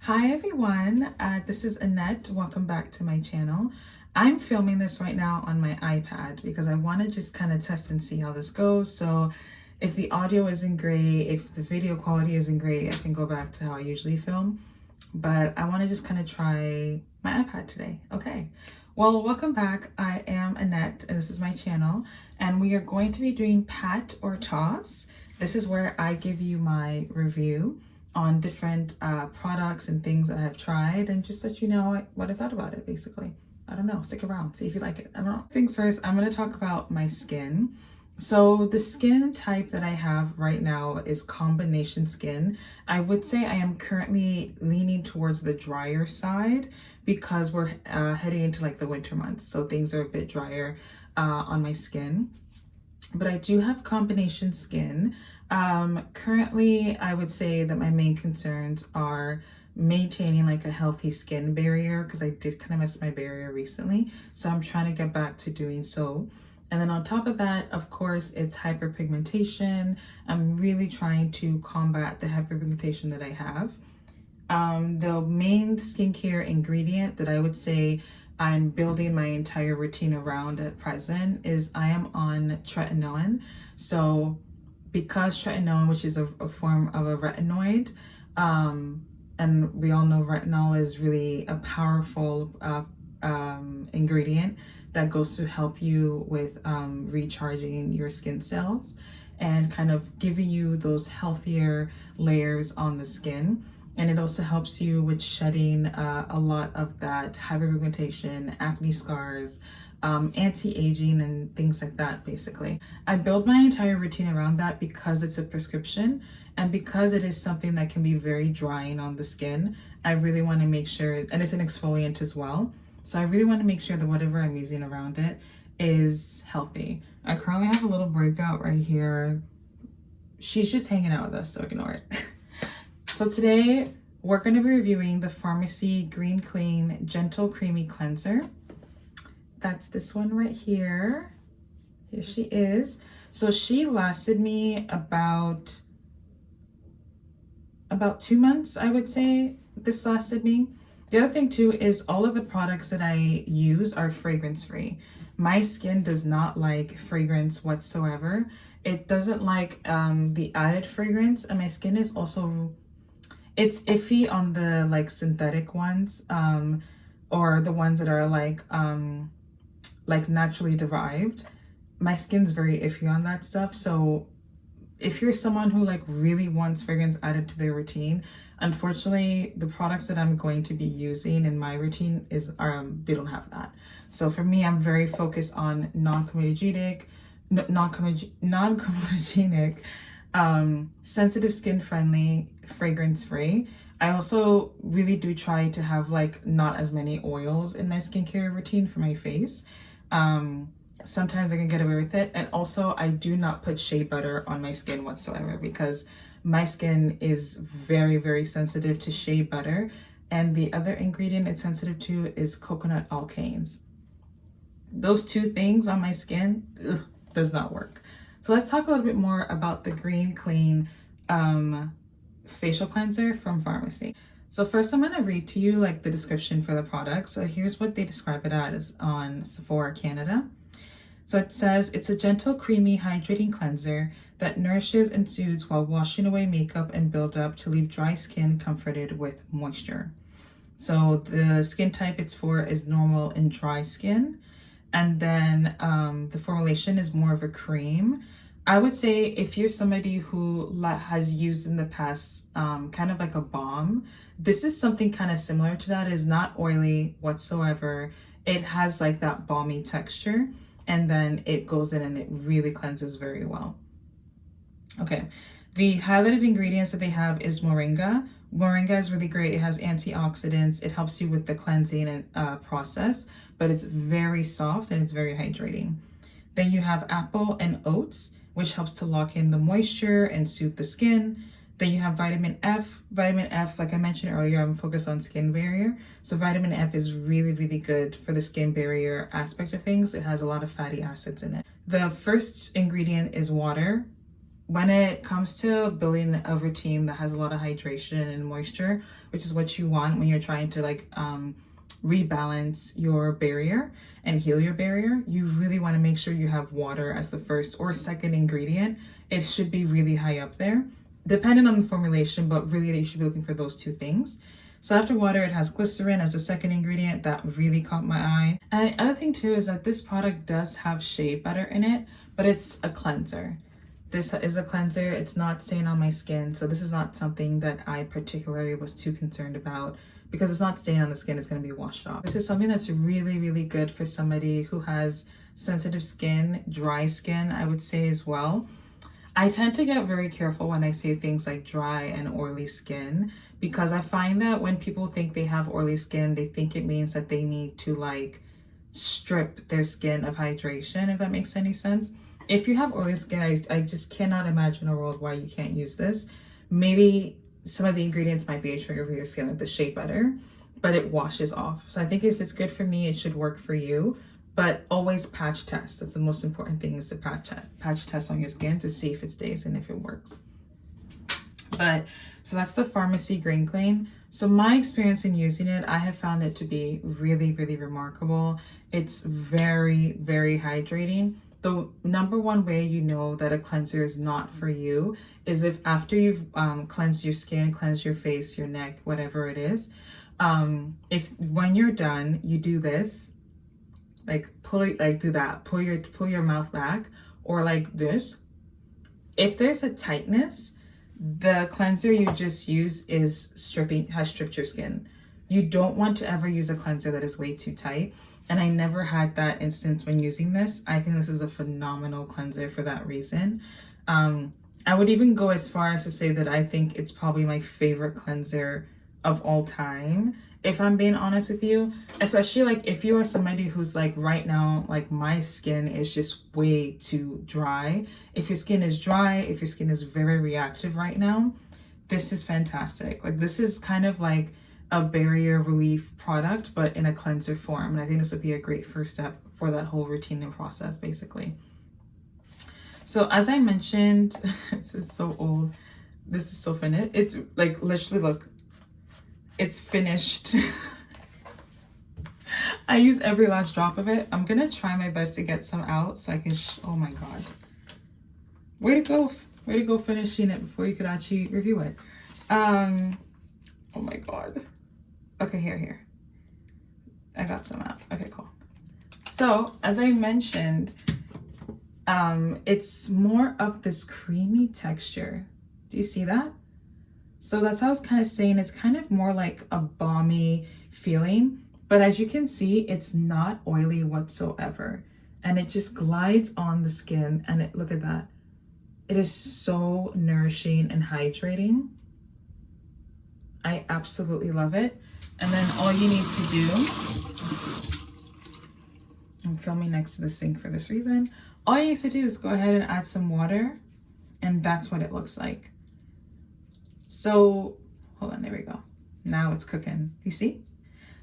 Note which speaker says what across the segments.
Speaker 1: Hi everyone, this is Annette. Welcome back to my channel. I'm filming this right now on my iPad because I want to just kind of test and see how this goes. So if the audio isn't great, if the video quality isn't great, I can go back to how I usually film. But I want to just kind of try my iPad today. Okay. Well, welcome back. I am Annette and this is my channel. And we are going to be doing Pat or Toss. This is where I give you my review on different products and things that I've tried and just let you know what I thought about it, basically. I don't know, stick around, see if you like it. I don't know. Things first, I'm gonna talk about my skin. So the skin type that I have right now is combination skin. I would say I am currently leaning towards the drier side because we're heading into like the winter months. So things are a bit drier on my skin. But I do have combination skin. Currently, I would say that my main concerns are maintaining like a healthy skin barrier because I did kind of miss my barrier recently. So I'm trying to get back to doing so. And then on top of that, of course, it's hyperpigmentation. I'm really trying to combat the hyperpigmentation that I have. The main skincare ingredient that I would say I'm building my entire routine around at present is I am on tretinoin. So because tretinoin, which is a form of a retinoid, and we all know retinol is really a powerful ingredient that goes to help you with recharging your skin cells and kind of giving you those healthier layers on the skin. And it also helps you with shedding a lot of that hyperpigmentation, acne scars, anti-aging and things like that, basically. I build my entire routine around that because it's a prescription and because it is something that can be very drying on the skin. I really want to make sure, and it's an exfoliant as well. So I really want to make sure that whatever I'm using around it is healthy. I currently have a little breakout right here. She's just hanging out with us, so ignore it. So today we're going to be reviewing the Farmacy Green Clean Gentle Creamy Cleanser. That's this one right here. Here she is. So she lasted me about 2 months, I would say. This lasted me. The other thing too is all of the products that I use are fragrance free. My skin does not like fragrance whatsoever. It doesn't like the added fragrance, and my skin is also, it's iffy on the like synthetic ones, or the ones that are like naturally derived. My skin's very iffy on that stuff. So if you're someone who like really wants fragrance added to their routine, unfortunately the products that I'm going to be using in my routine is they don't have that. So for me, I'm very focused on non-comedogenic, sensitive skin friendly, fragrance free. I also really do try to have like not as many oils in my skincare routine for my face. Sometimes I can get away with it. And also I do not put shea butter on my skin whatsoever because my skin is very, very sensitive to shea butter. And the other ingredient it's sensitive to is coconut alkanes. Those two things on my skin, does not work. So let's talk a little bit more about the Green Clean facial cleanser from Farmacy. So first I'm going to read to you like the description for the product. So here's what they describe it as on Sephora Canada. So it says it's a gentle, creamy, hydrating cleanser that nourishes and soothes while washing away makeup and buildup to leave dry skin comforted with moisture. So the skin type it's for is normal and dry skin. And then the formulation is more of a cream. I would say if you're somebody who has used in the past kind of like a balm, this is something kind of similar to that. It is not oily whatsoever. It has like that balmy texture, and then it goes in and it really cleanses very well. Okay, the highlighted ingredients that they have is moringa. Moringa is really great. It has antioxidants. It helps you with the cleansing process, but it's very soft and it's very hydrating. Then you have apple and oats, which helps to lock in the moisture and soothe the skin. Then you have vitamin F. Vitamin F, like I mentioned earlier, I'm focused on skin barrier. So vitamin F is really, really good for the skin barrier aspect of things. It has a lot of fatty acids in it. The first ingredient is water. when it comes to building a routine that has a lot of hydration and moisture, which is what you want when you're trying to like rebalance your barrier and heal your barrier, you really want to make sure you have water as the first or second ingredient. It should be really high up there, depending on the formulation, but really you should be looking for those two things. So after water, it has glycerin as a second ingredient. That really caught my eye. And the other thing too is that this product does have shea butter in it, but it's a cleanser. This is a cleanser. It's not staying on my skin. So this is not something that I particularly was too concerned about because it's not staying on the skin. It's going to be washed off. This is something that's really, really good for somebody who has sensitive skin, dry skin, I would say as well. I tend to get very careful when I say things like dry and oily skin because I find that when people think they have oily skin, they think it means that they need to like strip their skin of hydration, if that makes any sense. If you have oily skin, I just cannot imagine a world why you can't use this. Maybe some of the ingredients might be a trigger for your skin, like the shea butter, but it washes off. So I think if it's good for me, it should work for you. But always patch test. That's the most important thing, is to patch test on your skin to see if it stays and if it works. But so that's the Farmacy Grain Clean. So my experience in using it, I have found it to be really, really remarkable. It's very, very hydrating. The number one way you know that a cleanser is not for you is if after you've cleansed your skin, cleansed your face, your neck, whatever it is, if when you're done, you do this, like do that, pull your mouth back, or like this. If there's a tightness, the cleanser you just use has stripped your skin. You don't want to ever use a cleanser that is way too tight. And I never had that instance when using this. I think this is a phenomenal cleanser for that reason. I would even go as far as to say that I think it's probably my favorite cleanser of all time, if I'm being honest with you. Especially like if you are somebody who's like right now, like my skin is just way too dry. If your skin is dry, if your skin is very reactive right now, this is fantastic. Like this is kind of like a barrier relief product, but in a cleanser form. And I think this would be a great first step for that whole routine and process, basically. So as I mentioned, this is so old. This is so finished. It's like literally, look, it's finished. I use every last drop of it. I'm gonna try my best to get some out so I can, oh my God. Way to go. Way to go finishing it before you could actually review it. Oh my God. Okay, here. I got some out. Okay, cool. So as I mentioned, it's more of this creamy texture. Do you see that? So that's how I was kind of saying, it's kind of more like a balmy feeling, but as you can see, it's not oily whatsoever. And it just glides on the skin, and look at that. It is so nourishing and hydrating. I absolutely love it. And then all you need to do, I'm filming next to the sink for this reason. All you need to do is go ahead and add some water, and that's what it looks like. So, hold on, there we go. Now it's cooking, you see?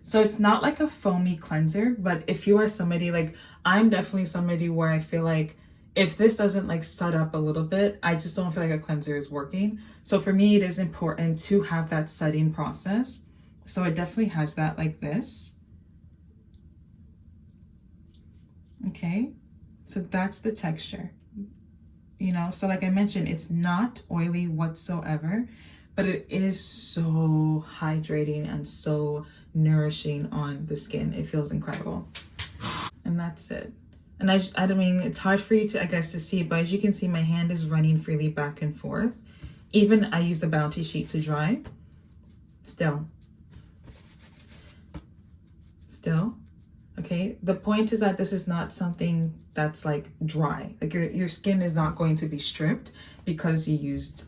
Speaker 1: So it's not like a foamy cleanser, but if you are somebody like, I'm definitely somebody where I feel like if this doesn't like sud up a little bit, I just don't feel like a cleanser is working. So for me, it is important to have that sudding process. So it definitely has that like this. Okay, so that's the texture. You know, so like I mentioned, it's not oily whatsoever, but it is so hydrating and so nourishing on the skin. It feels incredible. And that's it. And I mean, it's hard for you to, I guess, to see, but as you can see, my hand is running freely back and forth. Even I use the Bounty sheet to dry. Still. Okay, the point is that this is not something that's like dry. Like your skin is not going to be stripped because you used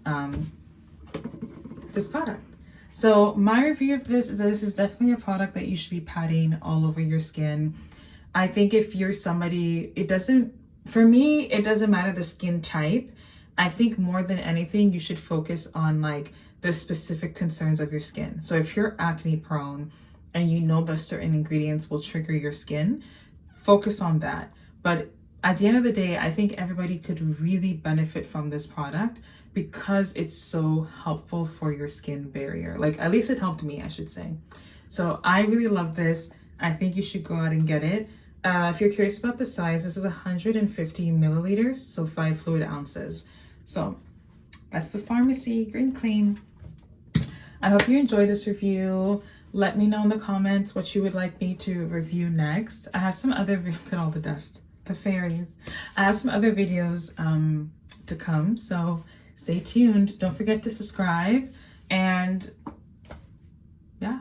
Speaker 1: this product. So my review of this is that this is definitely a product that you should be patting all over your skin. I think if you're somebody, for me, it doesn't matter the skin type. I think more than anything, you should focus on like the specific concerns of your skin. So if you're acne prone and you know that certain ingredients will trigger your skin, focus on that. But at the end of the day, I think everybody could really benefit from this product because it's so helpful for your skin barrier. Like, at least it helped me, I should say. So I really love this. I think you should go out and get it. If you're curious about the size, this is 150 milliliters, so 5 fluid ounces. So that's the Farmacy Green Clean. I hope you enjoyed this review. Let me know in the comments what you would like me to review next. I have some other, look at all the dust, the fairies. I have some other videos to come, so stay tuned. Don't forget to subscribe, and yeah.